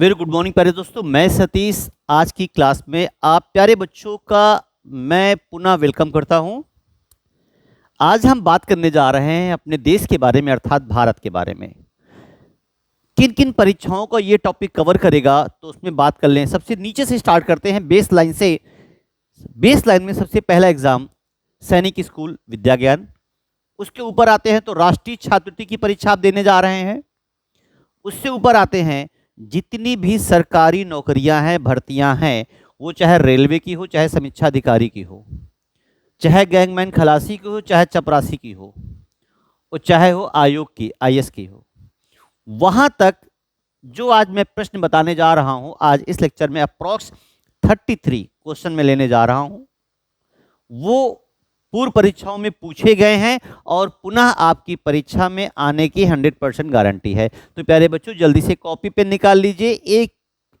Very good morning प्यारे दोस्तों, मैं सतीश आज की क्लास में आप प्यारे बच्चों का मैं पुनः वेलकम करता हूं। आज हम बात करने जा रहे हैं अपने देश के बारे में, अर्थात भारत के बारे में। किन किन परीक्षाओं का ये टॉपिक कवर करेगा तो उसमें बात कर लें। सबसे नीचे से स्टार्ट करते हैं, बेस लाइन से। बेस लाइन में सबसे पहला एग्जाम सैनिक स्कूल विद्या ज्ञान। उसके ऊपर आते हैं तो राष्ट्रीय छात्रवृत्ति की परीक्षा आप देने जा रहे हैं। उससे ऊपर आते हैं जितनी भी सरकारी नौकरियां हैं, भर्तियां हैं, वो चाहे रेलवे की हो, चाहे समीक्षा अधिकारी की हो, चाहे गैंगमैन खलासी की हो, चाहे चपरासी की हो, और चाहे हो आयोग की, आईएएस की हो, वहां तक जो आज मैं प्रश्न बताने जा रहा हूं, आज इस लेक्चर में अप्रॉक्स 33 क्वेश्चन में लेने जा रहा हूं, वो पूर्व परीक्षाओं में पूछे गए हैं और पुनः आपकी परीक्षा में आने की 100% गारंटी है। तो प्यारे बच्चों, जल्दी से कॉपी पेन निकाल लीजिए,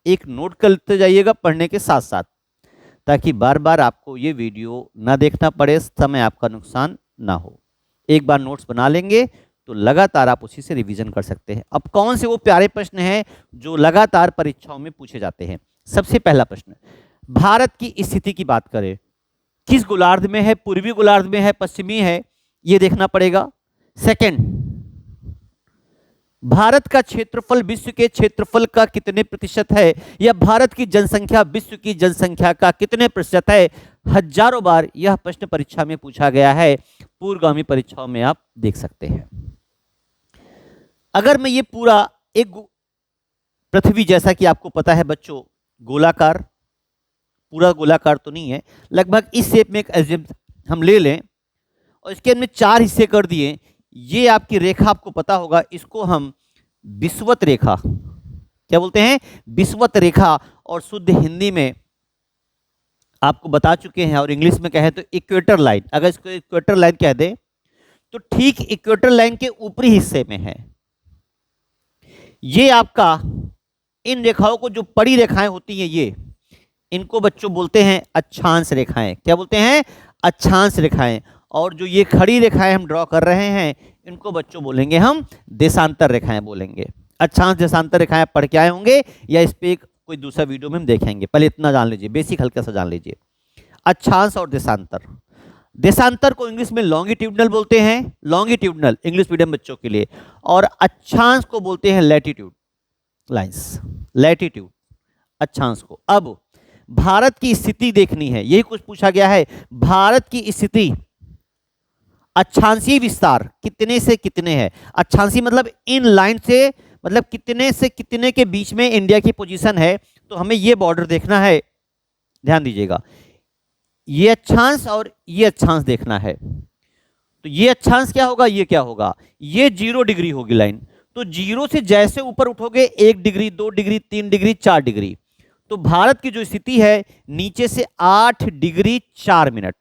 एक नोट करते जाइएगा पढ़ने के साथ साथ, ताकि बार बार आपको ये वीडियो ना देखना पड़े, समय आपका नुकसान ना हो। एक बार नोट्स बना लेंगे तो लगातार आप उसी से रिवीजन कर सकते हैं। अब कौन से वो प्यारे प्रश्न हैं जो लगातार परीक्षाओं में पूछे जाते हैं। सबसे पहला प्रश्न, भारत की स्थिति की बात करें, किस गोलार्ध में है, पूर्वी गोलार्ध में है, पश्चिमी है, ये देखना पड़ेगा। सेकंड, भारत का क्षेत्रफल विश्व के क्षेत्रफल का कितने प्रतिशत है, या भारत की जनसंख्या विश्व की जनसंख्या का कितने प्रतिशत है। हजारों बार यह प्रश्न परीक्षा में पूछा गया है, पूर्वगामी परीक्षाओं में आप देख सकते हैं। अगर मैं ये पूरा एक पृथ्वी, जैसा कि आपको पता है बच्चों, गोलाकार, पूरा गोलाकार तो नहीं है, लगभग इस शेप में एक हम ले लें और इसके अंदर 4 हिस्से कर दिए। ये आपकी रेखा आपको पता होगा, इसको हम विषुवत रेखा, क्या बोलते हैं, विषुवत रेखा, और शुद्ध हिंदी में आपको बता चुके हैं, और इंग्लिश में कहें तो इक्वेटर लाइन। अगर इसको इक्वेटर लाइन कह दें तो ठीक इक्वेटर लाइन के ऊपरी हिस्से में है। ये आपका, इन रेखाओं को, जो बड़ी रेखाएं होती हैं, ये इनको बच्चों बोलते हैं अक्षांश रेखाएं। क्या बोलते हैं, अक्षांश रेखाएं। और जो ये खड़ी रेखाएं हम ड्रॉ कर रहे हैं, इनको बच्चों बोलेंगे हम देशांतर रेखाएं बोलेंगे। अक्षांश देशांतर रेखाएं पढ़ के आए होंगे, या इस पे कोई दूसरा वीडियो में हम देखेंगे। पहले इतना जान लीजिए, बेसिक हल्का सा जान लीजिए, अक्षांश और देशांतर। देशांतर को इंग्लिश में लॉन्गिट्यूडनल बोलते हैं, लॉन्गिट्यूडनल इंग्लिश मीडियम बच्चों के लिए, और अक्षांश को बोलते हैं लैटिट्यूड लाइंस, लैटिट्यूड अक्षांश को। अब भारत की स्थिति देखनी है, यही कुछ पूछा गया है। भारत की स्थिति, अक्षांशीय विस्तार कितने से कितने है। अक्षांशीय मतलब इन लाइन से, मतलब कितने से कितने के बीच में इंडिया की पोजीशन है। तो हमें ये बॉर्डर देखना है, ध्यान दीजिएगा, ये अक्षांश और ये अक्षांश देखना है। तो ये अक्षांश क्या होगा, ये क्या होगा, ये 0 डिग्री होगी लाइन। तो 0 से जैसे ऊपर उठोगे 1 डिग्री, 2 डिग्री, 3 डिग्री, 4 डिग्री। तो भारत की जो स्थिति है, नीचे से 8 डिग्री 4 मिनट,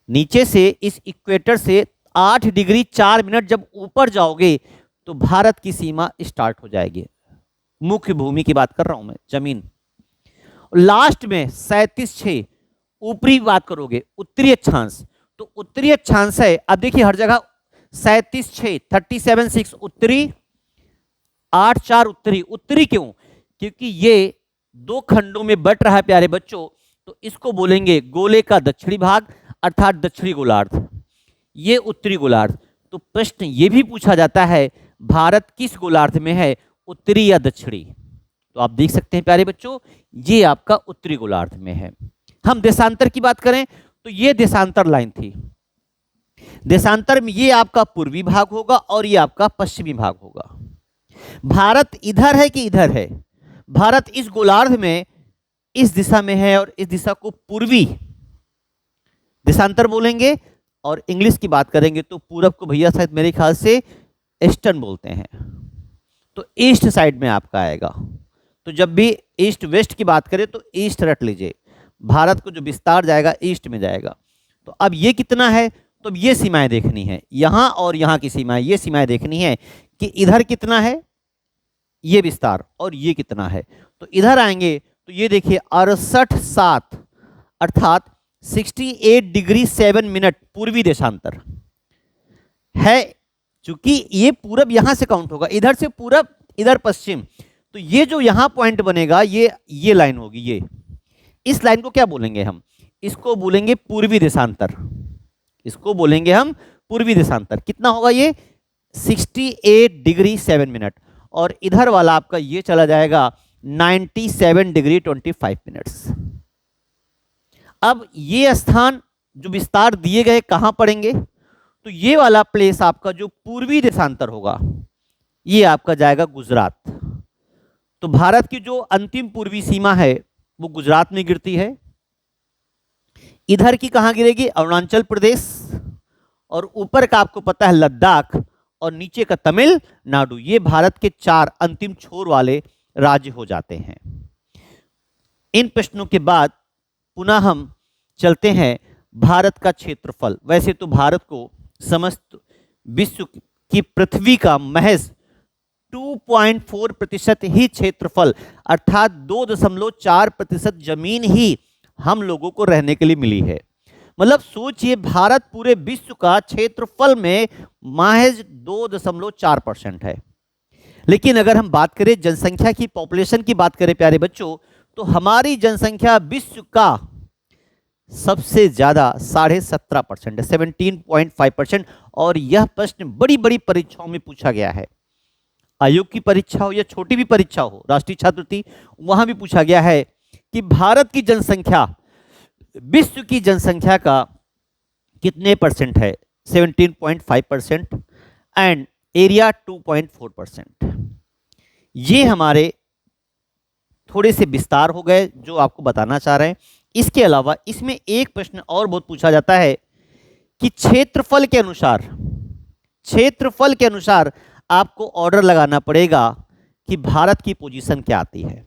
नीचे से इस इक्वेटर से 8 डिग्री 4 मिनट जब ऊपर जाओगे तो भारत की सीमा स्टार्ट हो जाएगी। मुख्य भूमि की बात कर रहा हूं मैं, जमीन। लास्ट में 37.6 ऊपरी बात करोगे, उत्तरी अक्षांश। तो उत्तरी अक्षांश है, अब देखिए हर जगह 37.6, 37.6 उत्तरी, 8.4 उत्तरी। उत्तरी क्यों, क्योंकि ये 2 खंडों में बट रहा है प्यारे बच्चों। तो इसको बोलेंगे गोले का दक्षिणी भाग, अर्थात दक्षिणी गोलार्ध, ये उत्तरी गोलार्ध। तो प्रश्न ये भी पूछा जाता है, भारत किस गोलार्ध में है, उत्तरी या दक्षिणी। तो आप देख सकते हैं प्यारे बच्चों, ये आपका उत्तरी गोलार्ध में है। हम देशांतर की बात करें तो ये देशांतर लाइन थी। देशांतर में ये आपका पूर्वी भाग होगा और ये आपका पश्चिमी भाग होगा। भारत इधर है कि इधर है, भारत इस गोलार्ध में इस दिशा में है, और इस दिशा को पूर्वी देशांतर बोलेंगे। और इंग्लिश की बात करेंगे तो पूरब को भैया शायद मेरे ख्याल से ईस्टर्न बोलते हैं। तो ईस्ट साइड में आपका आएगा। तो जब भी ईस्ट वेस्ट की बात करें तो ईस्ट रट लीजिए, भारत को जो विस्तार जाएगा ईस्ट में जाएगा। तो अब ये कितना है, तो अब ये सीमाएं देखनी है, यहां और यहां की सीमाएं, ये सीमाएं देखनी है कि इधर कितना है ये विस्तार, और ये कितना है। तो इधर आएंगे तो ये देखिए 68.7 अर्थात 68 डिग्री 7 मिनट पूर्वी देशांतर है। चूंकि ये पूरब यहां से काउंट होगा, इधर से पूरब, इधर पश्चिम, तो ये जो यहां पॉइंट बनेगा, ये लाइन होगी, ये इस लाइन को क्या बोलेंगे हम? इसको बोलेंगे पूर्वी देशांतर। इसको बोलेंगे हम पूर्वी देशांतर। कितना होगा ये? 68 डिग्री 7 मिनट। और इधर वाला आपका ये चला जाएगा 97 डिग्री 25 मिनट्स। अब ये स्थान जो विस्तार दिए गए कहां पड़ेंगे? तो ये वाला प्लेस आपका जो पूर्वी देशांतर होगा, ये आपका जाएगा गुजरात। तो भारत की जो अंतिम पूर्वी सीमा है वो गुजरात में गिरती है। इधर की कहां गिरेगी? अरुणाचल प्रदेश। और ऊपर का आपको पता है लद्दाख, और नीचे का तमिलनाडु। ये भारत के 4 अंतिम छोर वाले राज्य हो जाते हैं। इन प्रश्नों के बाद पुनः हम चलते हैं भारत का क्षेत्रफल। वैसे तो भारत को समस्त विश्व की पृथ्वी का महज 2.4% ही क्षेत्रफल, अर्थात 2.4% जमीन ही हम लोगों को रहने के लिए मिली है। मतलब सोचिए, भारत पूरे विश्व का क्षेत्रफल में महज 2.4% है। लेकिन अगर हम बात करें जनसंख्या की, पॉपुलेशन की बात करें प्यारे बच्चों, तो हमारी जनसंख्या विश्व का सबसे ज्यादा 17.5% है, 17.5%। और यह प्रश्न बड़ी बड़ी परीक्षाओं में पूछा गया है। आयोग की परीक्षा हो या छोटी भी परीक्षा हो, राष्ट्रीय छात्रवृत्ति, वहां भी पूछा गया है कि भारत की जनसंख्या विश्व की जनसंख्या का कितने परसेंट है? 17.5% एंड एरिया 2.4%। ये हमारे थोड़े से विस्तार हो गए जो आपको बताना चाह रहे हैं। इसके अलावा इसमें एक प्रश्न और बहुत पूछा जाता है कि क्षेत्रफल के अनुसार आपको ऑर्डर लगाना पड़ेगा कि भारत की पोजीशन क्या आती है।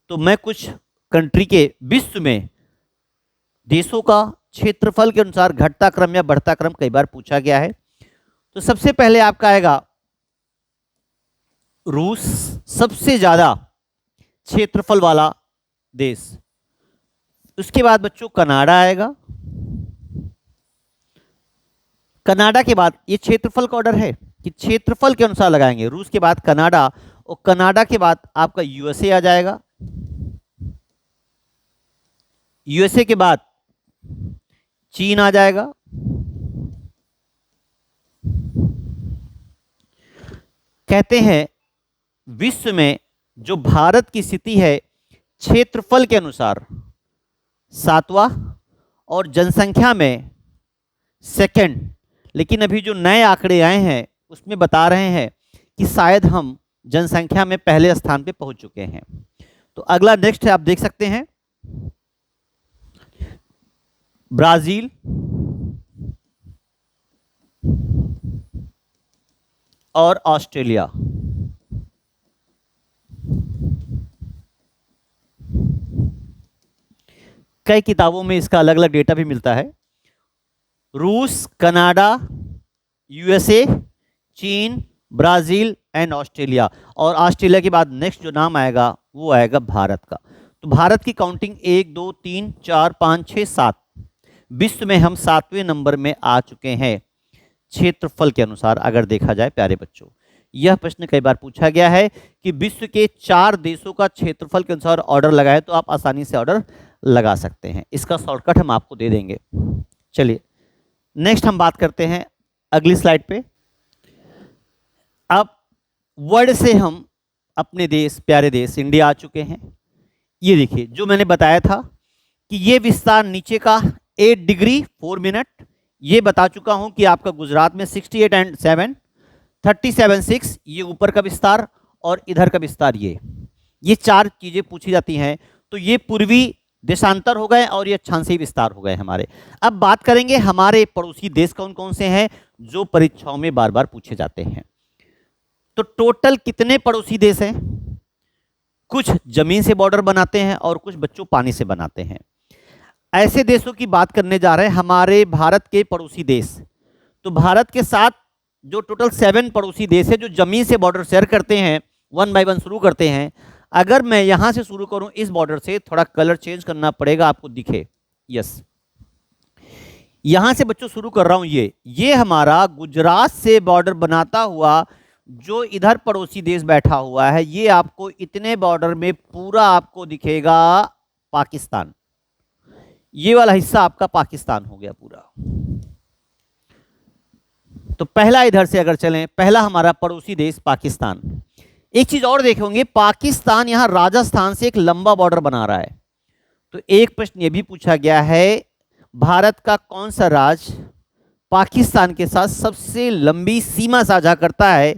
तो मैं कुछ कंट्री के, विश्व में देशों का क्षेत्रफल के अनुसार घटता क्रम या बढ़ता क्रम कई बार पूछा गया है। तो सबसे पहले आपका आएगा रूस, सबसे ज्यादा क्षेत्रफल वाला देश। उसके बाद बच्चों कनाडा आएगा। कनाडा के बाद, ये क्षेत्रफल का ऑर्डर है कि क्षेत्रफल के अनुसार लगाएंगे। रूस के बाद कनाडा, और कनाडा के बाद आपका यूएसए आ जाएगा। यूएसए के बाद चीन आ जाएगा। कहते हैं विश्व में जो भारत की स्थिति है क्षेत्रफल के अनुसार 7वां और जनसंख्या में सेकंड। लेकिन अभी जो नए आंकड़े आए हैं उसमें बता रहे हैं कि शायद हम जनसंख्या में पहले स्थान पे पहुंच चुके हैं। तो अगला नेक्स्ट है, आप देख सकते हैं ब्राजील, और ऑस्ट्रेलिया। कई किताबों में इसका अलग अलग डेटा भी मिलता है। रूस, कनाडा, यूएसए, चीन, ब्राजील एंड ऑस्ट्रेलिया। और ऑस्ट्रेलिया के बाद नेक्स्ट जो नाम आएगा वो आएगा भारत का। तो भारत की काउंटिंग 1 2 3 4 5 6 7, विश्व में हम 7वें नंबर में आ चुके हैं क्षेत्रफल के अनुसार। अगर देखा जाए प्यारे बच्चों, यह प्रश्न कई बार पूछा गया है कि विश्व के 4 देशों का क्षेत्रफल के अनुसार ऑर्डर लगाए, तो आप आसानी से ऑर्डर लगा सकते हैं। इसका शॉर्टकट हम आपको दे देंगे। चलिए नेक्स्ट हम बात करते हैं अगली स्लाइड पे। अब वर्ल्ड से हम अपने देश, प्यारे देश इंडिया आ चुके हैं। ये देखिए जो मैंने बताया था कि ये विस्तार नीचे का 8 डिग्री 4 मिनट, ये बता चुका हूं कि आपका गुजरात में 68 एंड 7 37.6, ये ऊपर का विस्तार और इधर का विस्तार, ये 4 चीजें पूछी जाती हैं। तो ये पूर्वी देशांतर हो गए और ये अक्षांशीय विस्तार हो गए हमारे। अब बात करेंगे हमारे पड़ोसी देश कौन कौन से हैं जो परीक्षाओं में बार बार पूछे जाते हैं। तो टोटल कितने पड़ोसी देश हैं? कुछ जमीन से बॉर्डर बनाते हैं और कुछ बच्चों पानी से बनाते हैं। ऐसे देशों की बात करने जा रहे हैं हमारे भारत के पड़ोसी देश। तो भारत के साथ जो टोटल 7 पड़ोसी देश है जो जमीन से बॉर्डर शेयर करते हैं, 1 बाय 1 शुरू करते हैं। अगर मैं यहां से शुरू करूं इस बॉर्डर से, थोड़ा कलर चेंज करना पड़ेगा आपको दिखे, यस, यहां से बच्चों शुरू कर रहा हूं। ये हमारा गुजरात से बॉर्डर बनाता हुआ जो इधर पड़ोसी देश बैठा हुआ है ये आपको इतने बॉर्डर में पूरा आपको दिखेगा पाकिस्तान। ये वाला हिस्सा आपका पाकिस्तान हो गया पूरा। तो पहला इधर से अगर चलें, पहला हमारा पड़ोसी देश पाकिस्तान। एक चीज और देखेंगे, पाकिस्तान यहां राजस्थान से एक लंबा बॉर्डर बना रहा है। तो एक प्रश्न ये भी पूछा गया है, भारत का कौन सा राज्य पाकिस्तान के साथ सबसे लंबी सीमा साझा करता है?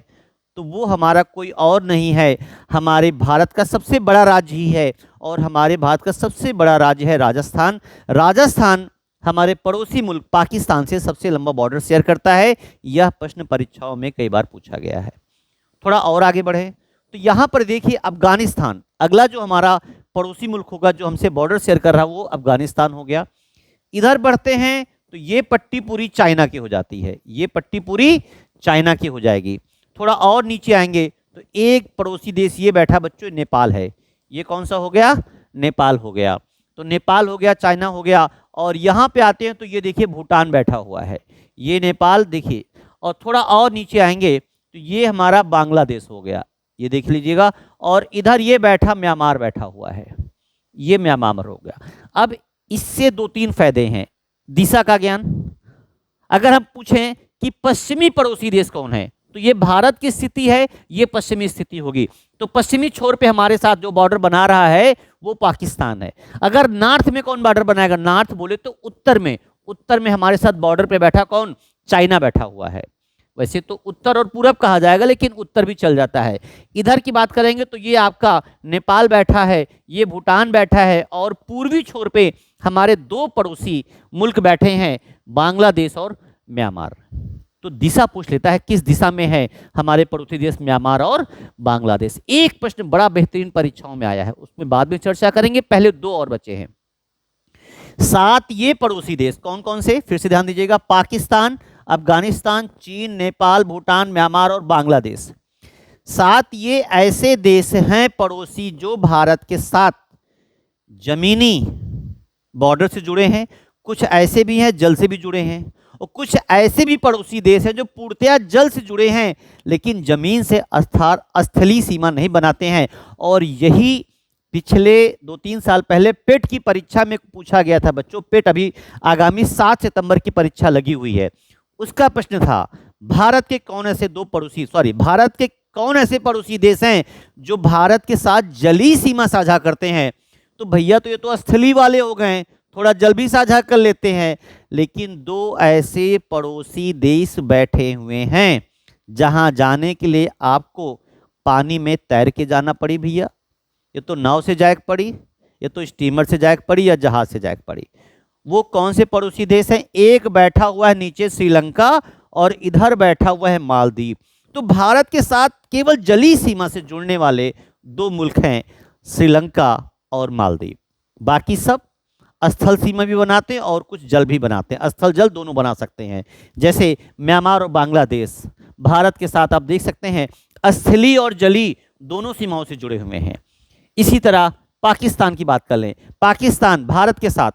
तो वो हमारा कोई और नहीं है, हमारे भारत का सबसे बड़ा राज्य ही है, और हमारे भारत का सबसे बड़ा राज्य है राजस्थान। राजस्थान हमारे पड़ोसी मुल्क पाकिस्तान से सबसे लंबा बॉर्डर शेयर करता है। यह प्रश्न परीक्षाओं में कई बार पूछा गया है। थोड़ा और आगे बढ़े तो यहाँ पर देखिए अफगानिस्तान, अगला जो हमारा पड़ोसी मुल्क होगा जो हमसे बॉर्डर शेयर कर रहा है वो अफगानिस्तान हो गया। इधर बढ़ते हैं तो ये पट्टी पूरी चाइना की हो जाती है, ये पट्टी पूरी चाइना की हो जाएगी। थोड़ा और नीचे आएंगे तो एक पड़ोसी देश ये बैठा बच्चों नेपाल है। ये कौन सा हो गया? नेपाल हो गया। तो नेपाल हो गया, चाइना हो गया। और यहाँ पे आते हैं तो ये देखिए भूटान बैठा हुआ है, ये नेपाल देखिए। और थोड़ा और नीचे आएंगे तो ये हमारा बांग्लादेश हो गया, ये देख लीजिएगा। और इधर ये बैठा म्यांमार बैठा हुआ है, ये म्यांमार हो गया। अब इससे दो तीन फायदे हैं। दिशा का ज्ञान, अगर हम पूछें कि पश्चिमी पड़ोसी देश कौन है तो ये भारत की स्थिति है, ये पश्चिमी स्थिति होगी। तो पश्चिमी छोर पे हमारे साथ जो बॉर्डर बना रहा है वो पाकिस्तान है। अगर नॉर्थ में कौन बॉर्डर बनाएगा? नॉर्थ बोले तो उत्तर में, उत्तर में हमारे साथ बॉर्डर पे बैठा कौन? चाइना बैठा हुआ है। वैसे तो उत्तर और पूरब कहा जाएगा लेकिन उत्तर भी चल जाता है। इधर की बात करेंगे तो ये आपका नेपाल बैठा है, ये भूटान बैठा है, और पूर्वी छोर पे हमारे दो पड़ोसी मुल्क बैठे हैं, बांग्लादेश और म्यांमार। तो दिशा पूछ लेता है किस दिशा में है हमारे पड़ोसी देश म्यांमार और बांग्लादेश। एक प्रश्न बड़ा बेहतरीन परीक्षाओं में आया है, उसमें बाद में चर्चा करेंगे, पहले दो और बचे हैं। 7 ये पड़ोसी देश कौन कौन से, फिर से ध्यान दीजिएगा, पाकिस्तान, अफगानिस्तान, चीन, नेपाल, भूटान, म्यांमार और बांग्लादेश। 7 ये ऐसे देश हैं पड़ोसी जो भारत के साथ जमीनी बॉर्डर से जुड़े हैं, कुछ ऐसे भी हैं जल से भी जुड़े हैं, और कुछ ऐसे भी पड़ोसी देश हैं जो पूर्णतया जल से जुड़े हैं लेकिन जमीन से स्थलीय सीमा नहीं बनाते हैं। और यही पिछले 2-3 साल पहले पेट की परीक्षा में पूछा गया था बच्चों। पेट अभी आगामी 7 सितंबर की परीक्षा लगी हुई है। उसका प्रश्न था भारत के कौन ऐसे पड़ोसी देश हैं जो भारत के साथ जलीय सीमा साझा करते हैं? तो भैया तो ये तो स्थलीय वाले हो गए, थोड़ा जल भी साझा कर लेते हैं। लेकिन 2 ऐसे पड़ोसी देश बैठे हुए हैं जहां जाने के लिए आपको पानी में तैर के जाना पड़ी भैया, ये तो नाव से जाएक पड़ी, ये तो स्टीमर से जाएक पड़ी या जहाज से जाएक पड़ी। वो कौन से पड़ोसी देश हैं? एक बैठा हुआ है नीचे श्रीलंका और इधर बैठा हुआ है मालदीव। तो भारत के साथ केवल जलीय सीमा से जुड़ने वाले 2 मुल्क हैं, श्रीलंका और मालदीव। बाकी सब स्थल सीमा भी बनाते हैं और कुछ जल भी बनाते हैं, स्थल जल दोनों बना सकते हैं। जैसे म्यांमार और बांग्लादेश भारत के साथ आप देख सकते हैं स्थलीय और जलीय दोनों सीमाओं से जुड़े हुए हैं। इसी तरह पाकिस्तान की बात कर लें, पाकिस्तान भारत के साथ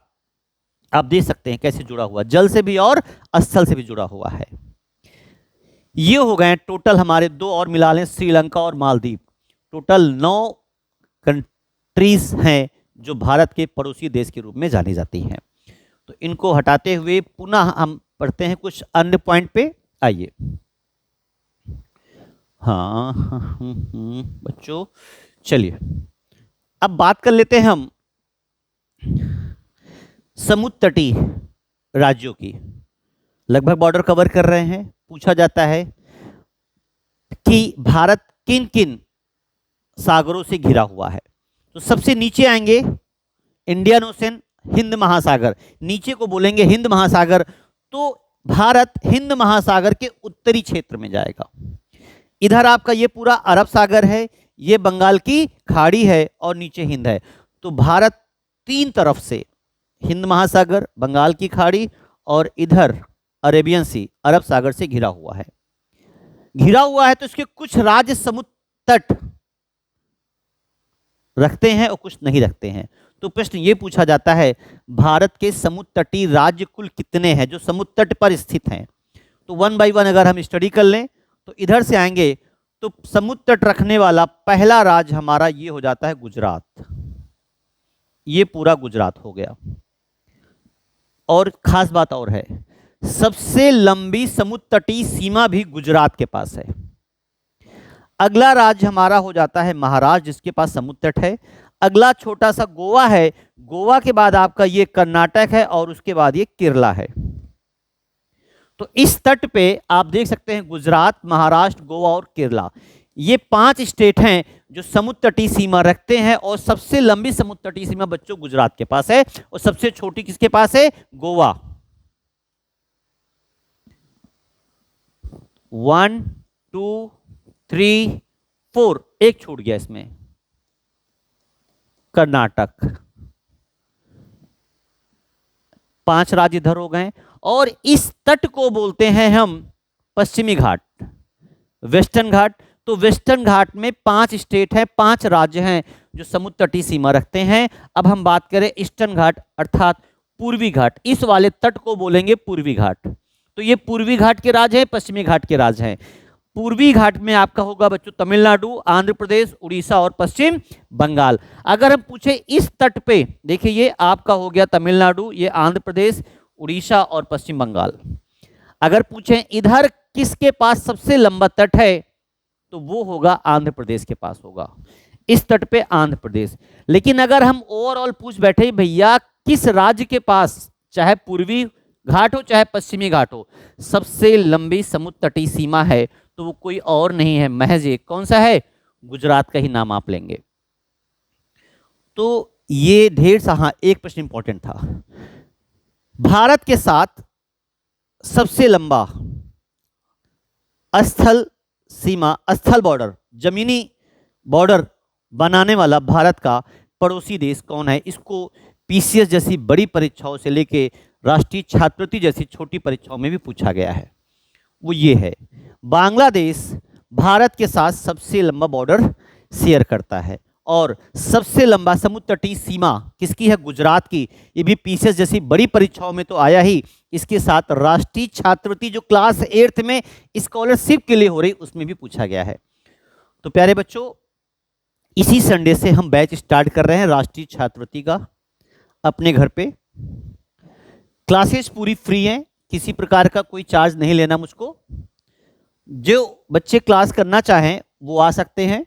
आप देख सकते हैं कैसे जुड़ा हुआ, जल से भी और स्थल से भी जुड़ा हुआ है। ये हो गए टोटल हमारे 2 और मिला लें श्रीलंका और मालदीव, टोटल 9 कंट्रीज हैं जो भारत के पड़ोसी देश के रूप में जानी जाती हैं। तो इनको हटाते हुए पुनः हम पढ़ते हैं कुछ अन्य पॉइंट पे। आइए बच्चों चलिए अब बात कर लेते हैं हम समुद्र तटीय राज्यों की। लगभग बॉर्डर कवर कर रहे हैं। पूछा जाता है कि भारत किन किन सागरों से घिरा हुआ है। तो सबसे नीचे आएंगे इंडियन ओशन, हिंद महासागर, नीचे को बोलेंगे हिंद महासागर। तो भारत हिंद महासागर के उत्तरी क्षेत्र में जाएगा। इधर आपका ये पूरा अरब सागर है, ये बंगाल की खाड़ी है और नीचे हिंद है। तो भारत 3 तरफ से हिंद महासागर, बंगाल की खाड़ी और इधर अरेबियन सी अरब सागर से घिरा हुआ है। घिरा हुआ है तो इसके कुछ राज्य समुद्र तट रखते हैं और कुछ नहीं रखते हैं। तो प्रश्न ये पूछा जाता है भारत के समुद्र तटीय राज्य कुल कितने हैं जो समुद्र तट पर स्थित हैं। तो 1 बाय 1 अगर हम स्टडी कर लें तो इधर से आएंगे तो समुद्र तट रखने वाला पहला राज्य हमारा ये हो जाता है गुजरात। ये पूरा गुजरात हो गया। और खास बात और है, सबसे लंबी समुद्र तटीय सीमा भी गुजरात के पास है। अगला राज्य हमारा हो जाता है महाराष्ट्र, जिसके पास समुद्र तट है। अगला छोटा सा गोवा है। गोवा के बाद आपका ये कर्नाटक है और उसके बाद ये केरला है। तो इस तट पे आप देख सकते हैं गुजरात, महाराष्ट्र, गोवा और केरला, ये 5 स्टेट हैं जो समुद्र तटीय सीमा रखते हैं। और सबसे लंबी समुद्र तटीय सीमा बच्चों गुजरात के पास है और सबसे छोटी किसके पास है? गोवा। 1 2 3 4, एक छूट गया इसमें, कर्नाटक। 5 राज्य इधर हो गए। और इस तट को बोलते हैं हम पश्चिमी घाट, वेस्टर्न घाट। तो वेस्टर्न घाट में 5 स्टेट हैं, 5 राज्य हैं जो समुद्र तटीय सीमा रखते हैं। अब हम बात करें ईस्टर्न घाट अर्थात पूर्वी घाट, इस वाले तट को बोलेंगे पूर्वी घाट। तो ये पूर्वी घाट के राज्य हैं, पश्चिमी घाट के राज्य हैं। पूर्वी घाट में आपका होगा बच्चों तमिलनाडु, आंध्र प्रदेश, उड़ीसा और पश्चिम बंगाल। अगर हम पूछे इस तट पे, देखिए ये आपका हो गया तमिलनाडु, ये आंध्र प्रदेश, उड़ीसा और पश्चिम बंगाल। अगर पूछें इधर किसके पास सबसे लंबा तट है, तो वो होगा आंध्र प्रदेश के पास होगा, इस तट पे आंध्र प्रदेश। लेकिन अगर हम ओवरऑल पूछ बैठे भैया किस राज्य के पास, चाहे पूर्वी घाट हो चाहे पश्चिमी घाट हो, सबसे लंबी समुद्र तटीय सीमा है, तो वो कोई और नहीं है, महज एक, कौन सा है? गुजरात का ही नाम आप लेंगे। तो ये ढेर सा, हाँ एक प्रश्न इंपॉर्टेंट था, भारत के साथ सबसे लंबा स्थल सीमा, स्थल बॉर्डर, जमीनी बॉर्डर बनाने वाला भारत का पड़ोसी देश कौन है? इसको पीसीएस जैसी बड़ी परीक्षाओं से लेके राष्ट्रीय छात्रवृत्ति जैसी छोटी परीक्षाओं में भी पूछा गया है। वो ये है, बांग्लादेश भारत के साथ सबसे लंबा बॉर्डर शेयर करता है। और सबसे लंबा समुद्र तटीय सीमा किसकी है? गुजरात की। ये भी पीसीएस जैसी बड़ी परीक्षाओं में तो आया ही, इसके साथ राष्ट्रीय छात्रवृत्ति जो क्लास 8th में स्कॉलरशिप के लिए हो रही, उसमें भी पूछा गया है। तो प्यारे बच्चों, इसी संडे से हम बैच स्टार्ट कर रहे हैं राष्ट्रीय छात्रवृत्ति का अपने घर पे। क्लासेस पूरी फ्री हैं, किसी प्रकार का कोई चार्ज नहीं लेना मुझको। जो बच्चे क्लास करना चाहें वो आ सकते हैं।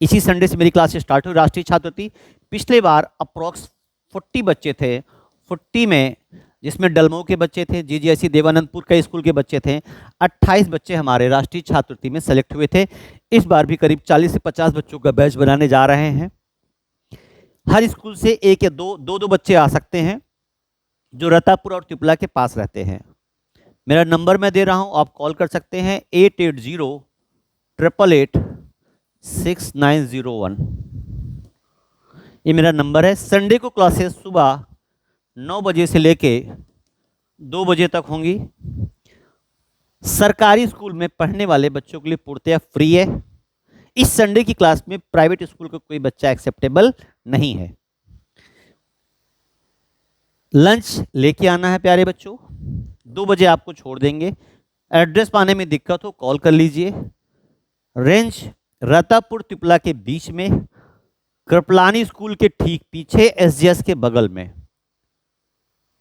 इसी संडे से मेरी क्लास स्टार्ट हुई राष्ट्रीय छात्रवृत्ति। पिछले बार अप्रोक्स 40 बच्चे थे, 40 में जिसमें डलमऊ के बच्चे थे, जीजीआईसी देवानंदपुर कई स्कूल के बच्चे थे, 28 बच्चे हमारे राष्ट्रीय छात्रवृत्ति में सेलेक्ट हुए थे। इस बार भी करीब 40 से 50 बच्चों का बैच बनाने जा रहे हैं। हर स्कूल से एक या दो बच्चे आ सकते हैं जो रतापुर और त्रिपुला के पास रहते हैं। मेरा नंबर मैं दे रहा हूं, आप कॉल कर सकते हैं 8808886901। ये मेरा नंबर है। संडे को क्लासेस सुबह 9 बजे से लेके 2 बजे तक होंगी। सरकारी स्कूल में पढ़ने वाले बच्चों के लिए पूर्णतः फ्री है। इस संडे की क्लास में प्राइवेट स्कूल का कोई बच्चा एक्सेप्टेबल नहीं है। लंच लेके आना है प्यारे बच्चों, 2 बजे आपको छोड़ देंगे। एड्रेस पाने में दिक्कत हो कॉल कर लीजिए। रेंज रतापुर त्रिपुला के बीच में, कृपलानी स्कूल के ठीक पीछे, एसजीएस के बगल में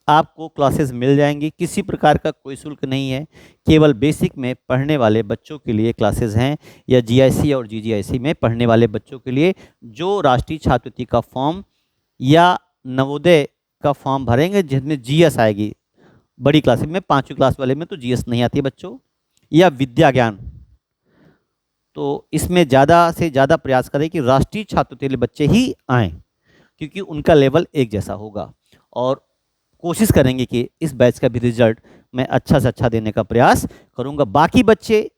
आपको क्लासेस मिल जाएंगी। किसी प्रकार का कोई शुल्क नहीं है, केवल बेसिक में पढ़ने वाले बच्चों के लिए क्लासेस हैं, या जीआईसी और जीजीआईसी में पढ़ने वाले बच्चों के लिए जो राष्ट्रीय छात्रवृत्ति का फॉर्म या नवोदय का फॉर्म भरेंगे जिसमें जीएस आएगी। बड़ी क्लास में 5वीं क्लास वाले में तो जीएस नहीं आती है बच्चों, या विद्या ज्ञान। तो इसमें ज़्यादा से ज़्यादा प्रयास करें कि राष्ट्रीय छात्रवृत्ति वाले बच्चे ही आएँ, क्योंकि उनका लेवल एक जैसा होगा। और कोशिश करेंगे कि इस बैच का भी रिजल्ट मैं अच्छा से अच्छा देने का प्रयास करूंगा। बाकी बच्चे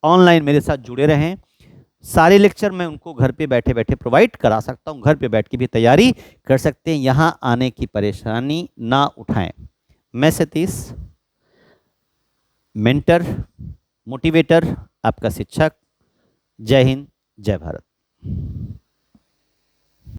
ऑनलाइन मेरे साथ जुड़े रहें, सारे लेक्चर मैं उनको घर पे बैठे बैठे प्रोवाइड करा सकता हूं, घर पे बैठ के भी तैयारी कर सकते हैं। यहाँ आने की परेशानी ना उठाएं। मैं सतीश, मेंटर, मोटिवेटर, आपका शिक्षक। जय हिंद, जय भारत।